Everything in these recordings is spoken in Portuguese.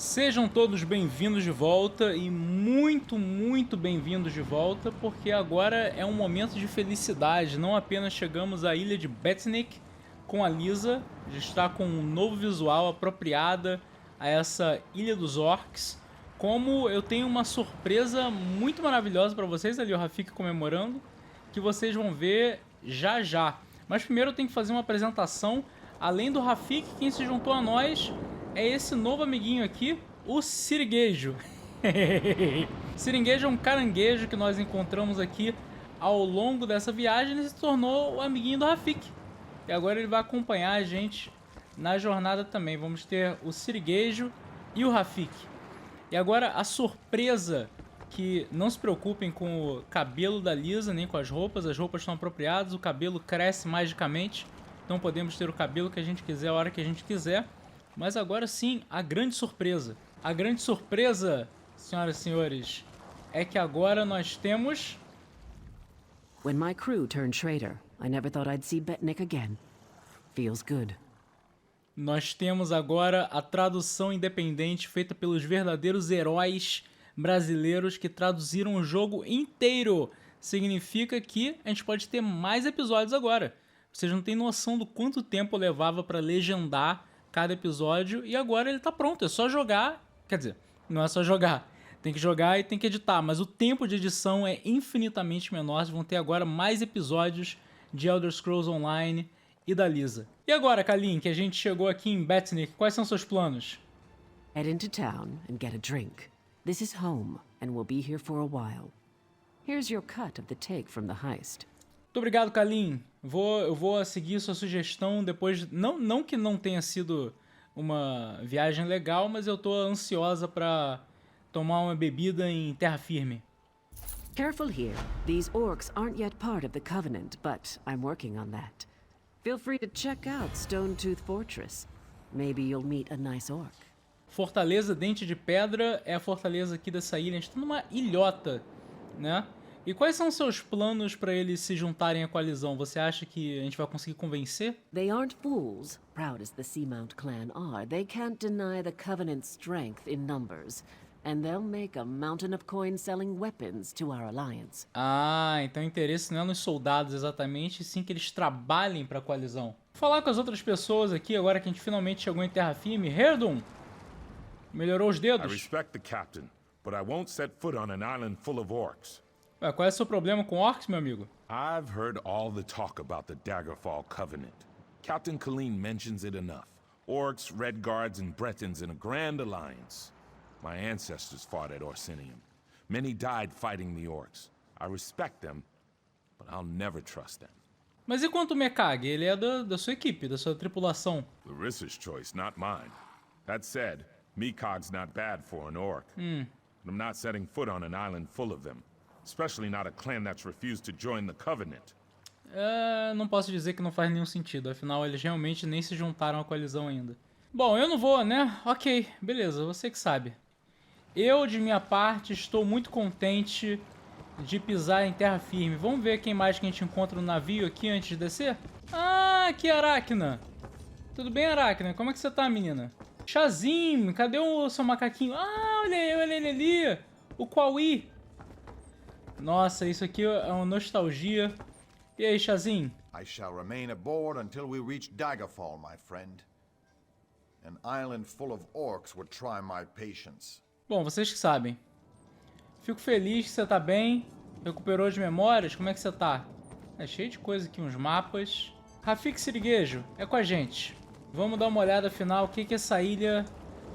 Sejam todos bem-vindos de volta e muito bem-vindos de volta, porque agora é um momento de felicidade. Não apenas chegamos à Ilha de Betnikh com a Lisa, já está com um novo visual apropriada a essa Ilha dos Orcs, como eu tenho uma surpresa muito maravilhosa para vocês, ali o Rafik comemorando, que vocês vão ver já já. Mas primeiro eu tenho que fazer uma apresentação. Além do Rafik, quem se juntou a nós é esse novo amiguinho aqui, o Siriguejo. Siriguejo é um caranguejo que nós encontramos aqui ao longo dessa viagem. Ele se tornou o amiguinho do Rafik. E agora ele vai acompanhar a gente na jornada também. Vamos ter o Siriguejo e o Rafik. E agora a surpresa, que não se preocupem com o cabelo da Lisa, nem com as roupas estão apropriadas, o cabelo cresce magicamente, então podemos ter o cabelo que a gente quiser a hora que a gente quiser. Mas agora sim, a grande surpresa. A grande surpresa, senhoras e senhores, é que agora nós temos... When my crew turned traitor, I never thought I'd see Betnikh again. Feels good. Nós temos agora a tradução independente feita pelos verdadeiros heróis brasileiros que traduziram o jogo inteiro. Significa que a gente pode ter mais episódios agora. Vocês não têm noção do quanto tempo levava para legendar cada episódio, e agora ele tá pronto, é só jogar. Quer dizer, não é só jogar, tem que jogar e tem que editar, mas o tempo de edição é infinitamente menor. Vocês vão ter agora mais episódios de Elder Scrolls Online e da Lisa. E agora, Kaleen, que a gente chegou aqui em Betnikh, quais são seus planos? Head into town and get a drink. This is home, and we'll be here for a while. Here's your cut of the take from the heist. Muito obrigado, Kaleen. Eu vou seguir sua sugestão depois. Não que não tenha sido uma viagem legal, mas eu tô ansiosa para tomar uma bebida em terra firme. Careful here. These orcs aren't yet part of the Covenant, but I'm working on that. Feel free to check out Stone Tooth Fortress. Maybe you'll meet a nice orc. Fortaleza Dente de Pedra é a fortaleza aqui dessa ilha. A gente tá numa ilhota, né? E quais são os seus planos para eles se juntarem à coalizão? Você acha que a gente vai conseguir convencer? They aren't fools. Proud as the Seamount clan are, they can't deny the Covenant's strength in numbers. And they'll make a mountain of coins selling weapons to our alliance. Ah, então o interesse não é nos soldados exatamente, sim que eles trabalhem para a coalizão. Vou falar com as outras pessoas aqui, agora que a gente finalmente chegou em terra firme. Herdum, melhorou os dedos? I respect the captain, but I won't set foot on an island full of orcs. Ué, qual é o seu problema com orcs, meu amigo? I've heard all the talk about the Daggerfall Covenant. Captain Kaleen mentions it enough. Orcs, Red Guards, and Bretons in a grand alliance. My ancestors fought at Orsinium. Many died fighting the orcs. I respect them, but I'll never trust them. Mas e quanto o Mekag? Ele é da sua equipe, da sua tripulação. Larissa's choice, not mine. That said, Mekog's not bad for an orc. But I'm not setting foot on an island full of them. Especially not a clan that's refused to join the Covenant. Não posso dizer que não faz nenhum sentido, afinal eles realmente nem se juntaram à coalizão ainda. Bom, eu não vou, né? Ok, beleza, você que sabe. Eu, de minha parte, estou muito contente de pisar em terra firme. Vamos ver quem mais que a gente encontra no navio aqui antes de descer? Ah, aqui Aracna. Tudo bem, Aracna? Como é que você tá, menina? Shazim, cadê o seu macaquinho? Ah, olha ele ali, o Kwawi. Nossa, isso aqui é uma nostalgia. E aí, Shazim? I shall remain aboard until we reach Daggerfall, my friend. An island full of orcs would try my patience. Bom, vocês que sabem. Fico feliz que você tá bem. Recuperou as memórias? Como é que você tá? É cheio de coisa aqui, uns mapas. Rafik Siriguejo, é com a gente. Vamos dar uma olhada afinal o que essa ilha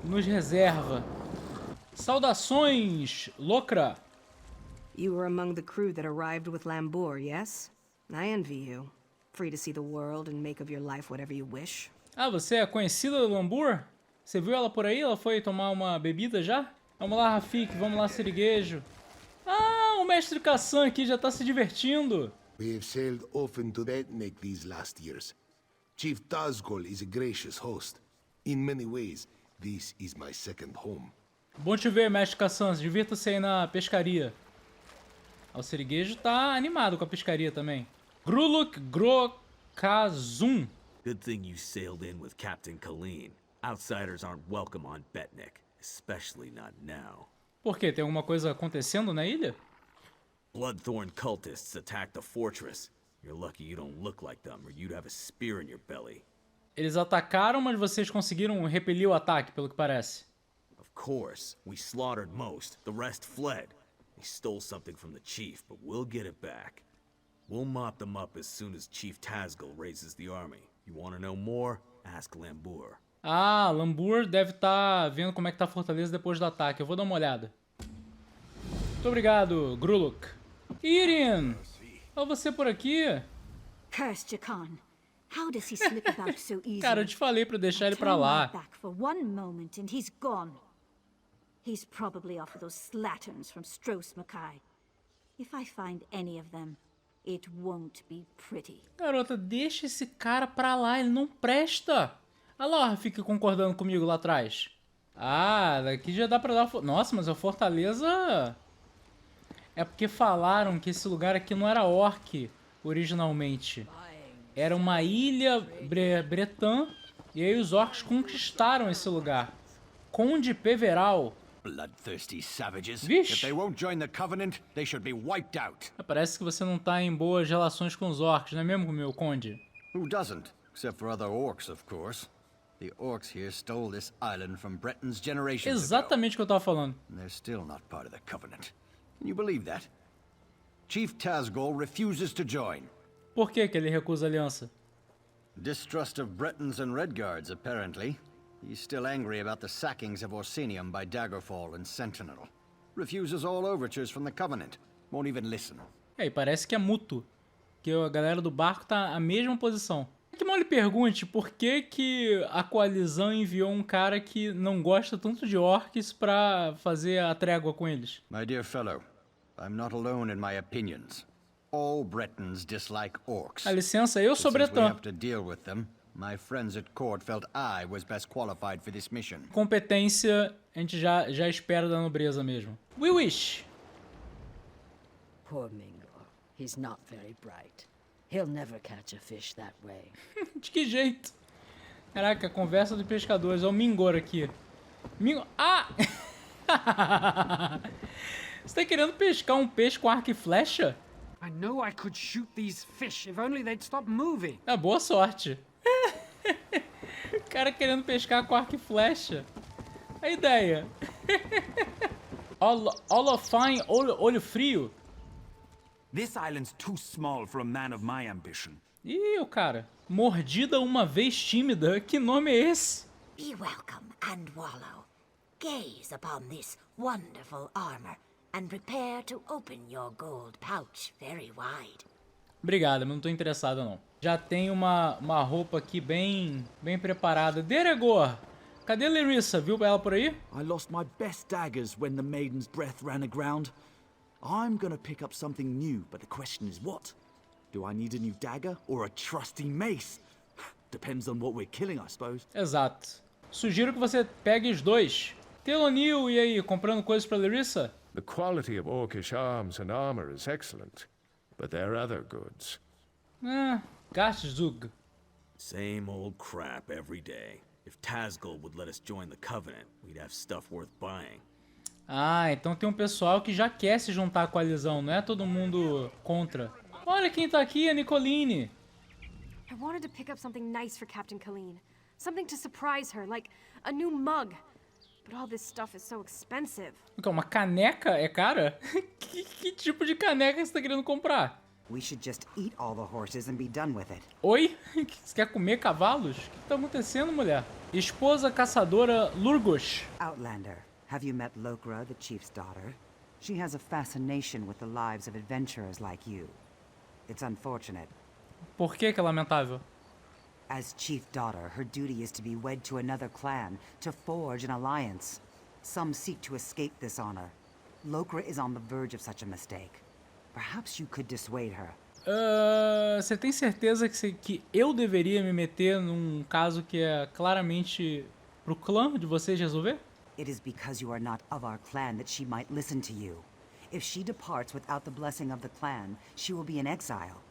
nos reserva. Saudações, Locra! You were among the crew that arrived with Lambour, yes? I envy you. Free to see the world and make of your life whatever you wish. Ah, você é conhecida do Lambour? Você viu ela por aí? Ela foi tomar uma bebida já? Vamos lá, Rafik, vamos lá, Siriguejo. Ah, o mestre Kassan aqui já tá se divertindo. We have sailed often to Betnikh these last years. Chief Tazgol is a gracious host. In many ways, this is my second home. Bom te ver, mestre Kassan. Divirta-se aí na pescaria. O Siriguejo tá animado com a pescaria também. Gruluk Grokazum. Good thing you sailed in with Captain Kaleen. Outsiders aren't welcome on Betnikh, especially not now. Por quê? Tem alguma coisa acontecendo na ilha? Bloodthorn cultists attacked the fortress. You're lucky you don't look like them, or you'd have a spear in your belly. Eles atacaram, mas vocês conseguiram repelir o ataque, pelo que parece. Of course, we slaughtered most. The rest fled. They stole something from the chief, but we'll get it back. We'll mop them up as soon as Chief Tazgul raises the army. You want to know more? Ask Lambur. Ah, Lambur deve estar vendo como é que tá a fortaleza depois do ataque. Eu vou dar uma olhada. Muito obrigado, Gruluk. Irin! Olha você por aqui. Cursed Khan. How does he slip about so easily? Cara, eu te falei pra deixar ele pra Turn lá. my back for one moment and he's gone. He's probably off with those slatterns from Stros Mackay. If I find any of them, it won't be pretty. Garota, deixa esse cara pra lá, ele não presta. Olha lá, fica concordando comigo lá atrás. Ah, daqui já dá pra dar... Nossa, mas a fortaleza... É porque falaram que esse lugar aqui não era orc originalmente. Era uma ilha bretã e aí os orcs conquistaram esse lugar. Conde Peveral. Bloodthirsty savages. Vixe. If they won't join the Covenant, they should be wiped out. Parece que você não tá em boas relações com os orcs, não é mesmo, meu conde? Who doesn't? Except for other orcs, of course. The orcs here stole this island from Bretons generations ago. Exatamente o que eu tava falando. And they're still not part of the Covenant. Can you believe that? Chief Tazgul refuses to join. Por que ele recusa a aliança? Distrust of Bretons and Redguards, apparently. He's still angry about the sackings of Orsinium by Daggerfall and Sentinel. Refuses all overtures from the Covenant. Won't even listen. É, e parece que é mútuo. Que a galera do barco tá na mesma posição. Que mal lhe pergunte por que a coalizão enviou um cara que não gosta tanto de orcs pra fazer a trégua com eles. My dear fellow, I'm not alone in my opinions. All Bretons dislike orcs. Dá licença, eu sou Since we bretão. have to deal with them, my friends at court felt I was best qualified for this mission. Competência a gente já espera da nobreza mesmo. We wish. Poor Mingo. He's not very bright. He'll never catch a fish that way. De que jeito? Caraca, conversa de pescadores. Olha o Mingor aqui. Mingo... Ah! Você tá querendo pescar um peixe com arco e flecha? I know I could shoot these fish if only they'd stop moving. É, boa sorte. O cara querendo pescar com arco e flecha. A ideia. Olofine, olho frio. This island's too small for a man of my ambition. Ih, o cara. Mordida uma vez tímida. Que nome é esse? Be welcome and wallow. Gaze upon this wonderful armor and prepare to open your gold pouch very wide. Obrigado, mas não tô interessado não. Já tem uma roupa aqui bem preparada. Deregor, cadê Larissa? Viu ela por aí? I lost my best daggers when the maiden's breath ran aground. I'm gonna pick up something new, but the question is what? Do I need a new dagger or a trusty mace? Depends on what we're killing, I suppose. Exato. Sugiro que você pegue os dois. Telonil, e aí, comprando coisas pra Larissa? The quality of orcish arms and armor is excellent, but there are other goods. Gastzug. Same old crap every day. If Tazgul would let us join the Covenant, we'd have stuff worth buying. Ah, então tem um pessoal que já quer se juntar à coalizão, não é todo mundo contra. Olha quem tá aqui, a Nicoline. I wanted to pick up something nice for Captain Kaleen. Something to surprise her, like a new mug. But all this stuff is so expensive. Então, uma caneca é cara? que tipo de caneca você tá querendo comprar? We should just eat all the horses and be done with it. Oi? Você quer comer cavalos? O que tá acontecendo, mulher? Esposa caçadora Lurgos. Outlander, have you met Lokra, the chief's daughter? She has a fascination with the lives of adventurers like you. It's unfortunate. Por que é lamentável? As chief daughter, her duty is to be wed to another clan, to forge an alliance. Some seek to escape this honor. Lokra is on the verge of such a mistake. Perhaps you could dissuade her. Você tem certeza que eu deveria me meter num caso que é claramente pro clã de vocês resolver? It is because you are not of our clan that she might listen to you. If she departs without the blessing of the clan, she will be in exile.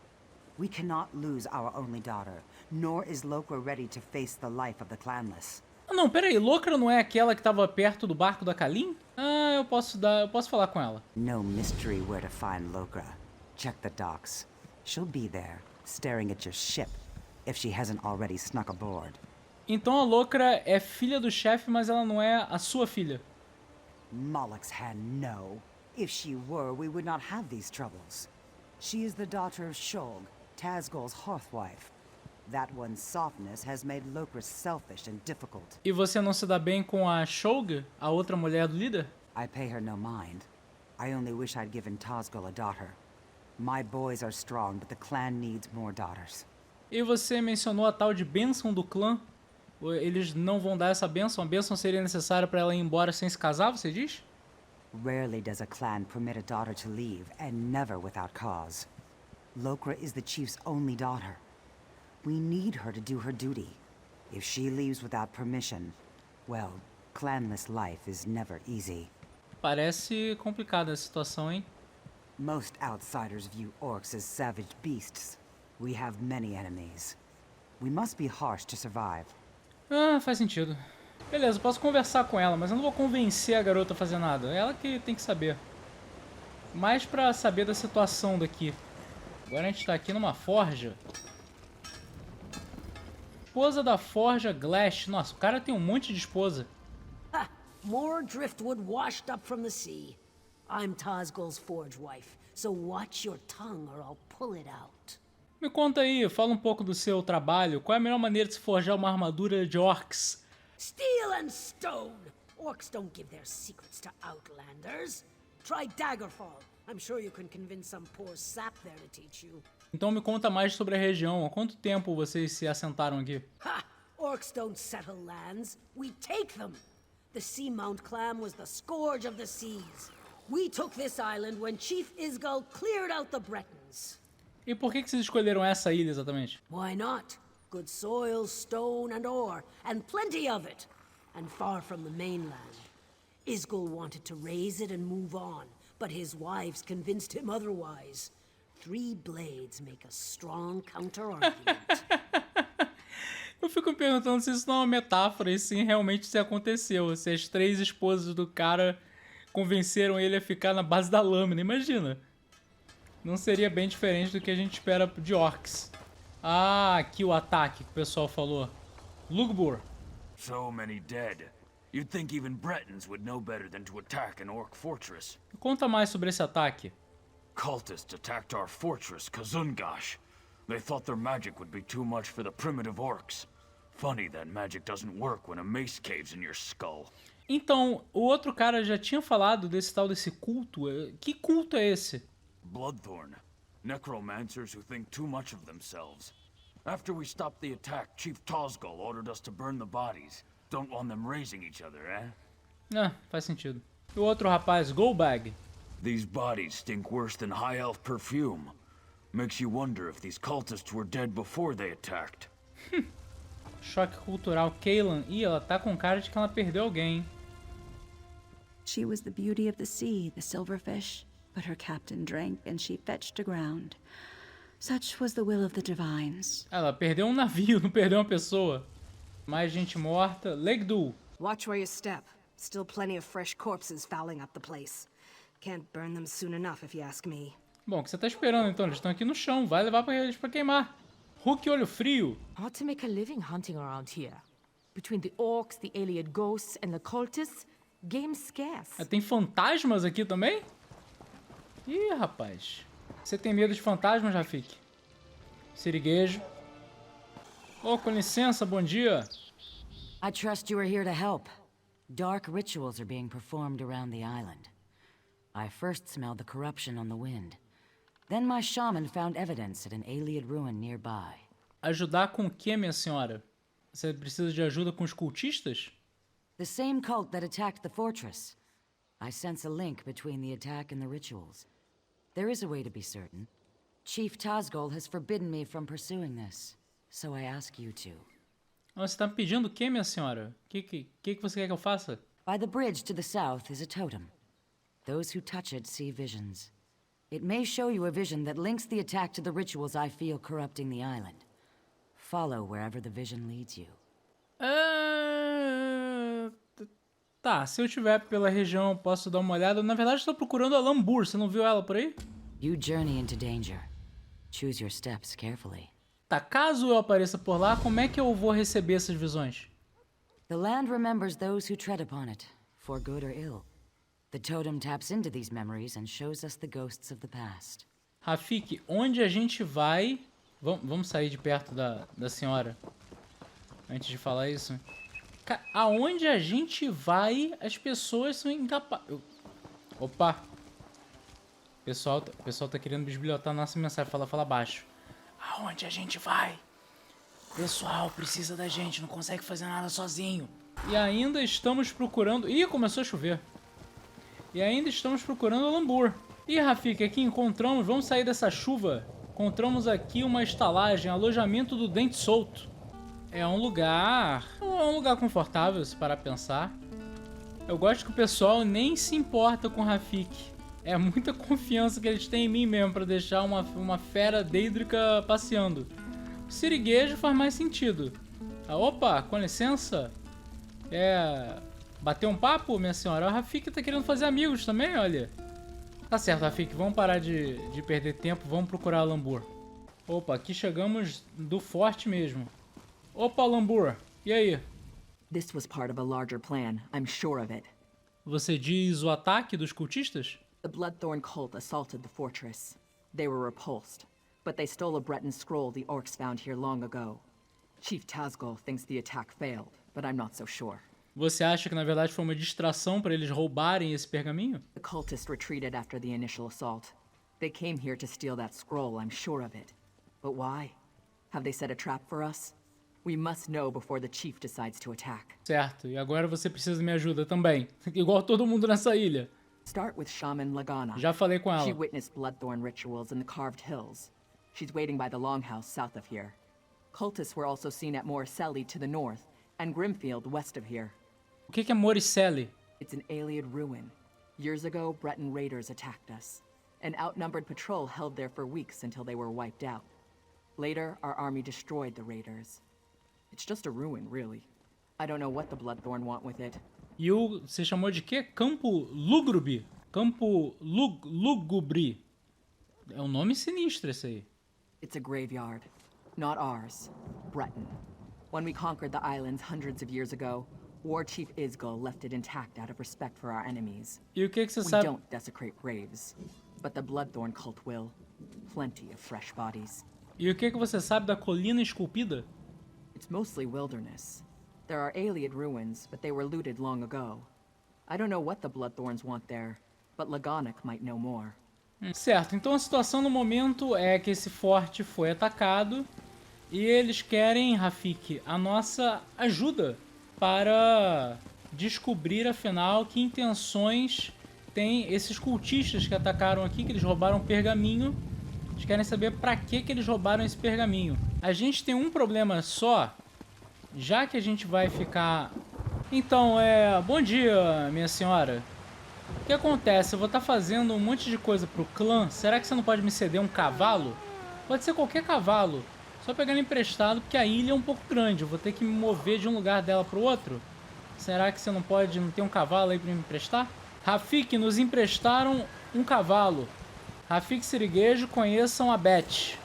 We cannot lose our only daughter, nor is Lokra ready to face the life of the clanless. Ah, não, pera aí. Locra não é aquela que tava perto do barco da Kaleen? Ah, eu posso falar com ela. No mystery where to find Locra. Check the docks. She'll be there, staring at your ship, if she hasn't already snuck aboard. Então a Locra é filha do chefe, mas ela não é a sua filha. Moloch's hand, no. If she were, we would not have these troubles. She is the daughter of Shog, Tazgol's hearthwife. That one's softness has made Locra selfish and difficult. E você não se dá bem com a Shog, a outra mulher do líder? I pay her no mind. I only wish I'd given Tazgol a daughter. My boys are strong, but the clan needs more daughters. E você mencionou a tal de bênção do clã. Eles não vão dar essa bênção? A bênção seria necessária para ela ir embora sem se casar, você diz? Rarely does a clan permit a daughter to leave, and never without cause. Locra is the chief's only daughter. We need her to do her duty. If she leaves without permission, well, clanless life is never easy. Parece complicada a situação, hein? Most outsiders view orcs as savage beasts. We have many enemies. We must be harsh to survive. Ah, faz sentido. Beleza, eu posso conversar com ela, mas eu não vou convencer a garota a fazer nada. É ela que tem que saber. Mais pra saber da situação daqui. Agora a gente tá aqui numa forja. Esposa da forja Glash. Nossa, o cara tem um monte de esposa. Ha! More driftwood washed up from the sea. I'm Tazgol's forge wife, so watch your tongue or I'll pull it out. Me conta aí, fala um pouco do seu trabalho. Qual é a melhor maneira de se forjar uma armadura de orcs? Steel and stone! Orcs don't give their secrets to outlanders. Try Daggerfall. I'm sure you can convince some poor sap there to teach you. Então me conta mais sobre a região. Há quanto tempo vocês se assentaram aqui? Ha! Orcs don't settle lands. We take them. The Seamount clan was the scourge of the seas. We took this island when Chief Isgul cleared out the Bretons. E por que vocês escolheram essa ilha exatamente? Why not? Good soil, stone, and ore, and plenty of it. And far from the mainland. Isgul wanted to raise it and move on, but his wives convinced him otherwise. 3 blades make a strong counter-argument. Eu fico me perguntando se isso não é uma metáfora e se realmente isso aconteceu. Se as 3 esposas do cara convenceram ele a ficar na base da lâmina. Imagina. Não seria bem diferente do que a gente espera de orcs. Ah, aqui o ataque que o pessoal falou. Lugbur. So many dead. You'd think even Bretons would know better than to attack an orc fortress. Conta mais sobre esse ataque. Cultists attacked our fortress, Kazungash. They thought their magic would be too much for the primitive orcs. Funny that magic doesn't work when a mace caves in your skull. Então, o outro cara já tinha falado desse tal desse culto. Que culto é esse? Bloodthorn. Necromancers who think too much of themselves. After we stopped the attack, Chief Tazgol ordered us to burn the bodies. Don't want them raising each other, eh? Ah, faz sentido. E o outro rapaz, Golbag. These bodies stink worse than high elf perfume. Makes you wonder if these cultists were dead before they attacked. Choque cultural. Kaleen. Ih, ela tá com cara de que ela perdeu alguém, hein? She was the beauty of the sea, the silverfish, but her captain drank and she fetched aground. Such was the will of the divines. Ela perdeu um navio, não perdeu uma pessoa. Mais gente morta. Legdu. Watch where you step. Still plenty of fresh corpses fouling up the place. Can't burn them soon enough, if you ask me. Bom, o que você tá esperando então? Eles estão aqui no chão. Vai levar eles pra queimar. Hulk olho frio. Hard to make a living hunting around here. Between the orcs, the alien ghosts, and the cultists, game's scarce. Tem fantasmas aqui também? Ih, rapaz. Você tem medo de fantasmas, Rafik? Siriguejo. Oh, com licença, bom dia. I trust you are here to help. Dark rituals are being performed around the island. I first smelled the corruption on the wind. Then my shaman found evidence at an alien ruin nearby. Ajudar com o que, minha senhora? Você precisa de ajuda com os cultistas? The same cult that attacked the fortress. I sense a link between the attack and the rituals. There is a way to be certain. Chief Tazgol has forbidden me from pursuing this, so I ask you to. Você tá me pedindo o que, minha senhora? O que você quer que eu faça? By the bridge to the south is a totem. Those who touch it see visions. It may show you a vision that links the attack to the rituals I feel corrupting the island. Follow wherever the vision leads you. Tá, se eu estiver pela região, eu posso dar uma olhada. Na verdade, estou procurando a Lambur. Você não viu ela por aí? You journey into danger. Choose your steps carefully. Tá, caso eu apareça por lá, como é que eu vou receber essas visões? The land remembers those who tread upon it, for good or ill. The totem taps into these memories and shows us the ghosts of the past. Rafik, onde a gente vai... Vamos sair de perto da senhora. Antes de falar isso. Aonde a gente vai, as pessoas são incapazes... Opa! O pessoal tá querendo bisbilhotar a nossa mensagem. Fala baixo. Aonde a gente vai? O pessoal precisa da gente, não consegue fazer nada sozinho. E ainda estamos procurando... Ih, começou a chover. E ainda estamos procurando a Lambur. Ih, Rafik, aqui encontramos... Vamos sair dessa chuva. Encontramos aqui uma estalagem, alojamento do Dente Solto. É um lugar confortável, se parar a pensar. Eu gosto que o pessoal nem se importa com o Rafik. É muita confiança que eles têm em mim mesmo pra deixar uma fera deídrica passeando. O siriguejo faz mais sentido. Opa, com licença. Bater um papo, minha senhora? O Rafik tá querendo fazer amigos também, olha. Tá certo, Rafik, vamos parar de perder tempo, vamos procurar a Lambur. Opa, aqui chegamos do forte mesmo. Opa, Lambur, e aí? This was part of a larger plan, I'm sure of it. Você diz o ataque dos cultistas? The Bloodthorn cult assaulted the fortress. They were repulsed, but they stole a Breton scroll the orcs found here long ago. Chief Tazgol thinks the attack failed, but I'm not so sure. Você acha que na verdade foi uma distração para eles roubarem esse pergaminho? The cultists retreated after the initial assault. They came here to steal that scroll, I'm sure of it. But why? Have they set a trap for us? We must know before the chief decides to attack. Certo, e agora você precisa de minha ajuda também. Igual todo mundo nessa ilha. Start with Shaman Lagana. Já falei com ela. She witnessed Bloodthorn rituals in the Carved Hills. She's waiting by the Longhouse south of here. Cultists were also seen at Moricelli to the north, and Grimfield west of here. O que é Moricelli? It's an Iliad ruin. Years ago, Breton raiders attacked us. An outnumbered patrol held there for weeks until they were wiped out. Later, our army destroyed the raiders. It's just a ruin, really. I don't know what the Bloodthorn want with it. E você chamou de quê? Campo Lúgubre? Campo Lúgubre. É um nome sinistro esse aí. It's a graveyard. Not ours. Breton. When we conquered the islands hundreds of years ago, War Chief Isgol left it intact out of respect for our enemies. E o que você sabe? We don't desecrate graves, but the Bloodthorn cult will. Plenty of fresh bodies. E o que você sabe da colina esculpida? It's mostly wilderness. There are Iliad ruins, but they were looted long ago. I don't know what the Bloodthorns want there, but Lagonic might know more. Certo, então a situação no momento é que esse forte foi atacado e eles querem, Rafik, a nossa ajuda para descobrir, afinal, que intenções tem esses cultistas que atacaram aqui, que eles roubaram um pergaminho. Eles querem saber para que eles roubaram esse pergaminho. A gente tem um problema só, já que a gente vai ficar... Então, bom dia, minha senhora. O que acontece? Eu vou estar fazendo um monte de coisa pro clã. Será que você não pode me ceder um cavalo? Pode ser qualquer cavalo. Só pegar ele emprestado, porque a ilha é um pouco grande. Eu vou ter que me mover de um lugar dela pro outro. Será que você não ter um cavalo aí pra me emprestar? Rafik, nos emprestaram um cavalo. Rafik Siriguejo, conheçam a Beth.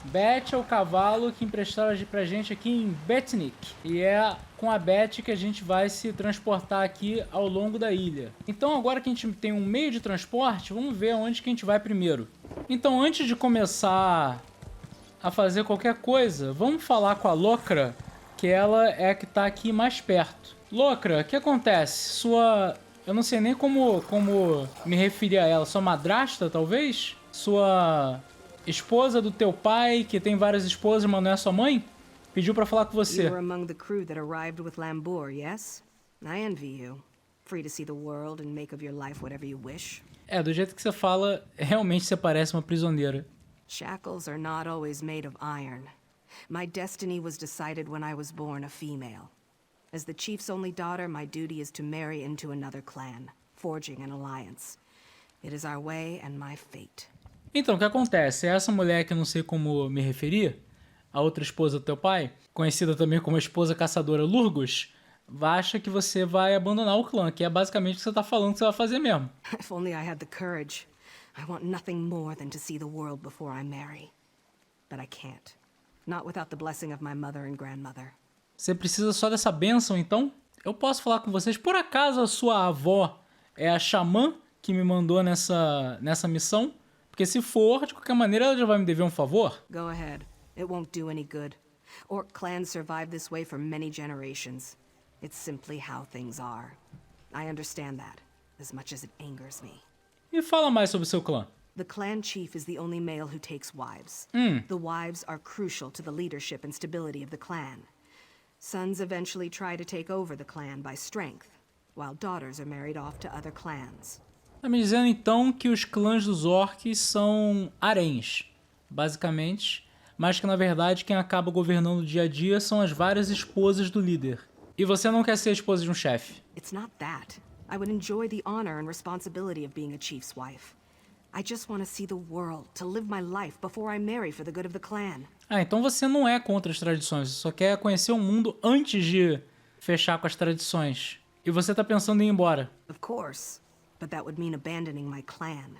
Beth é o cavalo que emprestaram pra gente aqui em Betnikh. E é com a Beth que a gente vai se transportar aqui ao longo da ilha. Então agora que a gente tem um meio de transporte, vamos ver onde que a gente vai primeiro. Então antes de começar a fazer qualquer coisa, vamos falar com a Locra, que ela é a que tá aqui mais perto. Locra, o que acontece? Eu não sei nem como me referir a ela. Sua madrasta, talvez? Sua esposa do teu pai, que tem várias esposas, mas não é sua mãe? Pediu pra falar com você. You were among the crew that arrived with Lambur, yes? I envy you. Free to see the world and make of your life whatever you wish. Do jeito que você fala, realmente você parece uma prisioneira. Shackles are not always made of iron. My destiny was decided when I was born a female. As the chief's only daughter, my duty is to marry into another clan, forging an alliance. It is our way and my fate. Então, o que acontece? Essa mulher que eu não sei como me referir, a outra esposa do teu pai, conhecida também como a esposa caçadora Lurgos, acha que você vai abandonar o clã, que é basicamente o que você tá falando que você vai fazer mesmo. If only I had the courage. I want nothing more than to see the world before I marry. But I can't. Not without the blessing of my mother and grandmother. Você precisa só dessa bênção, então? Eu posso falar com vocês. Por acaso a sua avó é a xamã que me mandou nessa missão? Porque se for, de qualquer maneira, ela já vai me dever um favor. Go ahead. It won't do any good. Orc clans survived this way for many generations. It's simply how things are. I understand that, as much as it angers me. Me fala mais sobre o seu clã. The clan chief is the only male who takes wives. The wives are crucial to the leadership and stability of the clan. Sons eventually try to take over the clan by strength, while daughters are married off to other clans. Tá me dizendo então que os clãs dos orcs são haréns, basicamente, mas que na verdade quem acaba governando o dia a dia são as várias esposas do líder. E você não quer ser a esposa de um chefe. It's not that. I would enjoy the honor and responsibility of being a chief's wife. I just want to see the world, to live my life before I marry for the good of the clan. Ah, então você não é contra as tradições, você só quer conhecer o mundo antes de fechar com as tradições. E você tá pensando em ir embora. Of course, but that would mean abandoning my clan.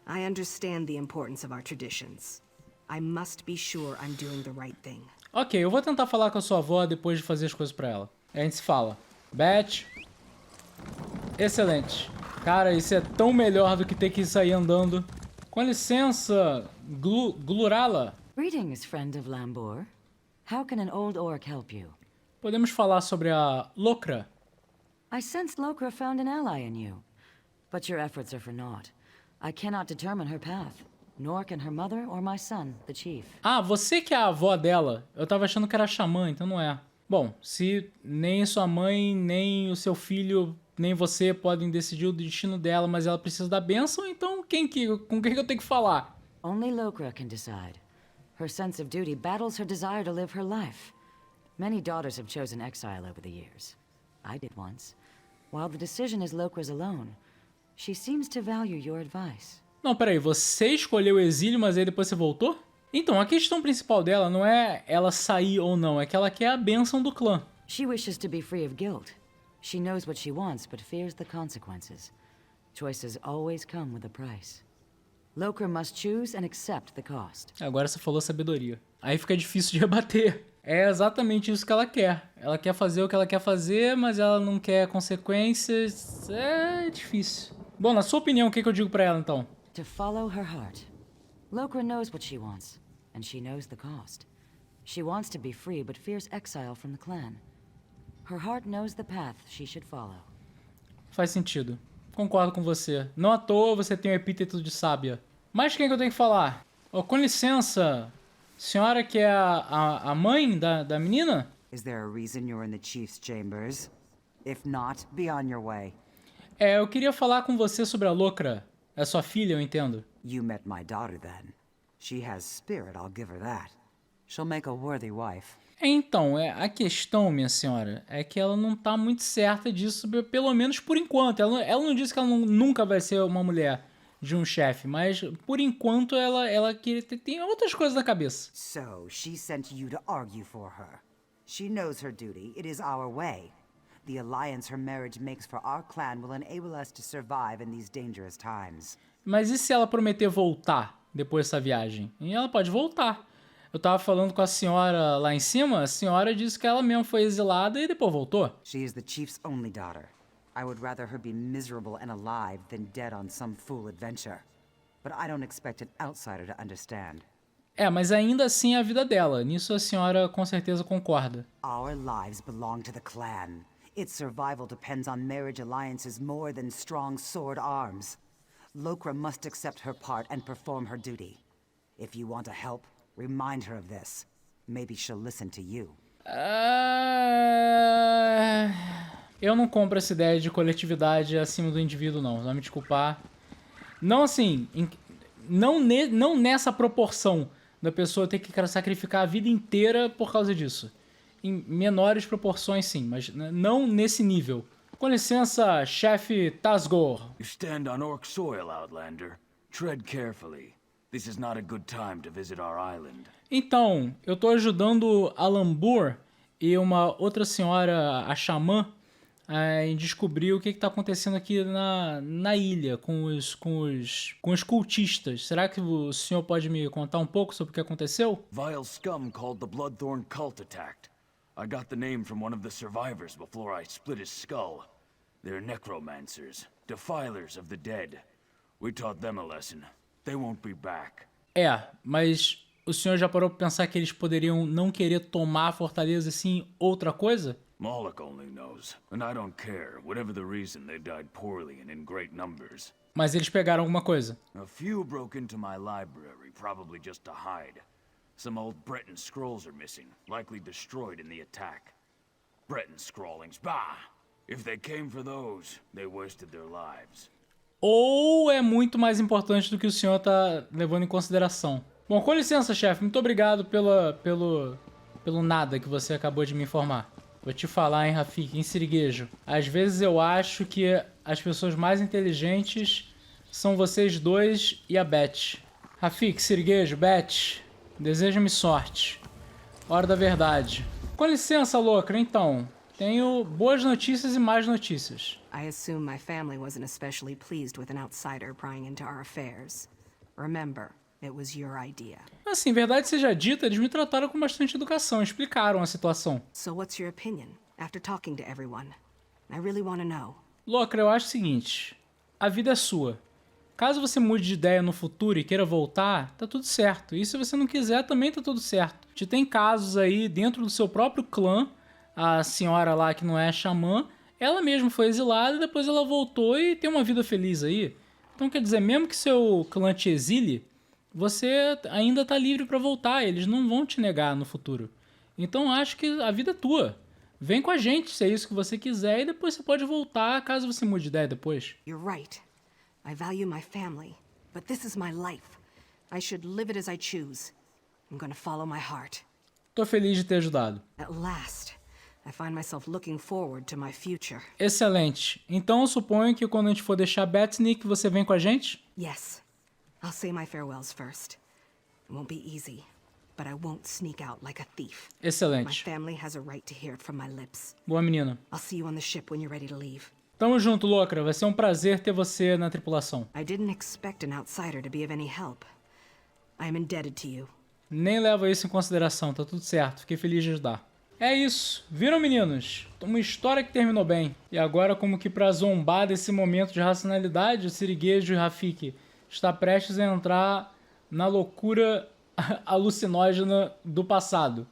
I understand the importance of our traditions. I must be sure I'm doing the right thing. Ok, eu vou tentar falar com a sua avó depois de fazer as coisas pra ela. A gente se fala. Bet. Excelente. Cara, isso é tão melhor do que ter que sair andando. Com licença, Glurala. Greetings, friend of Lambor. How can an old orc help you? Podemos falar sobre a Lokra? I sensed Lokra found an ally in you. But your efforts are for naught. I cannot determine her path. Nor can her mother or my son, the chief. Ah, você que é a avó dela. Eu tava achando que era xamã, então não é. Bom, se nem sua mãe, nem o seu filho, nem você podem decidir o destino dela, mas ela precisa da bênção, então com quem que eu tenho que falar? Only Lokra can decide. Her sense of duty battles her desire to live her life. Many daughters have chosen exile over the years. I did once. While the decision is Lokra's alone, she seems to value your advice. Não, peraí, você escolheu o exílio, mas aí depois você voltou? Então, a questão principal dela não é ela sair ou não, é que ela quer a bênção do clã. She wishes to be free of guilt. She knows what she wants, but fears the consequences. Choices always come with a price. Lokra must choose and accept the cost. Agora você falou sabedoria. Aí fica difícil de rebater. É exatamente isso que ela quer. Ela quer fazer o que ela quer fazer, mas ela não quer consequências. É difícil. Bom, na sua opinião, o que eu digo pra ela, então? To follow her heart. Lokra knows what she wants, and she knows the cost. She wants to be free, but fears exile from the clan. Her heart knows the path she should follow. Faz sentido. Concordo com você. Não à toa você tem o epíteto de sábia. Mas quem que eu tenho que falar? Oh, com licença, senhora que é a mãe da menina? Is there a reason you're in the chief's chambers? If not, be on your way. Eu queria falar com você sobre a Lokra. É sua filha, eu entendo. You met my daughter then. She has spirit, I'll give her that. She'll make a worthy wife. Então, a questão, minha senhora, é que ela não tá muito certa disso, pelo menos por enquanto. Ela não disse que ela nunca vai ser uma mulher de um chefe, mas por enquanto ela tem outras coisas na cabeça. So, she sent you to argue for her. She knows her duty. It is our way. The alliance her marriage makes for our clan will enable us to survive in these dangerous times. Mas e se ela prometer voltar depois dessa viagem? E ela pode voltar. Eu tava falando com a senhora lá em cima, a senhora disse que ela mesma foi exilada e depois voltou. She is the chief's only daughter. I would rather her be miserable and alive than dead on some fool adventure. But I don't expect an outsider to understand. Mas ainda assim é a vida dela. Nisso a senhora com certeza concorda. Our lives belong to the clan. Its survival depends on marriage alliances more than strong sword arms. Lokra must accept her part and perform her duty. If you want to help, remind her of this. Maybe she'll listen to you. Eu não compro essa ideia de coletividade acima do indivíduo, não. Vai me desculpar. Não assim, não nessa proporção da pessoa ter que sacrificar a vida inteira por causa disso. Em menores proporções, sim, mas não nesse nível. Com licença, chefe Tasgor. You stand on orc soil, Outlander. Tread carefully. This is not a good time to visit our island. Então, eu tô ajudando a Lambur e uma outra senhora, a xamã, em descobrir o que está acontecendo aqui na ilha com os cultistas. Será que o senhor pode me contar um pouco sobre o que aconteceu? Vile scum called the Bloodthorn cult attacked. I got the name from one of the survivors before I split his skull. They're necromancers, defilers of the dead. We taught them a lesson. They won't be back. Mas o senhor já parou para pensar que eles poderiam não querer tomar a fortaleza e sim outra coisa? Moloch only knows, and I don't care. Whatever the reason, they died poorly and in great numbers. Mas eles pegaram alguma coisa. A few broke into my library, probably just to hide. Some old Breton scrolls are missing, likely destroyed in the attack. Breton scrawlings, bah! If they came for those, they wasted their lives. Ou é muito mais importante do que o senhor está levando em consideração? Bom, com licença, chefe. Muito obrigado pelo nada que você acabou de me informar. Vou te falar, hein, Rafik, em siriguejo. Às vezes eu acho que as pessoas mais inteligentes são vocês dois e a Beth. Rafik, siriguejo, Beth, deseja-me sorte. Hora da verdade. Com licença, Locra, então. Tenho boas notícias e más notícias. I assume my family wasn't especially pleased with an outsider prying into our affairs. Remember, it was your idea. Assim, verdade seja dita, eles me trataram com bastante educação, explicaram a situação. So what's your opinion, after talking to everyone? I really want to know. Locra, eu acho o seguinte, a vida é sua. Caso você mude de ideia no futuro e queira voltar, tá tudo certo. E se você não quiser, também tá tudo certo. Te tem casos aí dentro do seu próprio clã, a senhora lá que não é xamã, ela mesma foi exilada e depois ela voltou e tem uma vida feliz aí. Então quer dizer, mesmo que seu clã te exile, você ainda tá livre para voltar, eles não vão te negar no futuro. Então acho que a vida é tua. Vem com a gente se é isso que você quiser e depois você pode voltar caso você mude de ideia depois. You're right. I value my family, but this is my life. I should live it as I choose. I'm gonna follow my heart. Tô feliz de ter ajudado. At last, I find myself looking forward to my future. Excelente. Então eu suponho que quando a gente for deixar Betnikh, você vem com a gente? Yes. I'll say my farewells first. It won't be easy, but I won't sneak out like a thief. Excelente. My family has a right to hear it from my lips. Boa menina. I'll see you on the ship when you're ready to leave. Tamo junto, Locra. Vai ser um prazer ter você na tripulação. I didn't expect an outsider to be of any help. I am indebted to you. Nem leva isso em consideração, tá tudo certo. Fiquei feliz de ajudar. É isso. Viram, meninos? Uma história que terminou bem. E agora, como que pra zombar desse momento de racionalidade, o siriguejo e Rafik está prestes a entrar na loucura alucinógena do passado.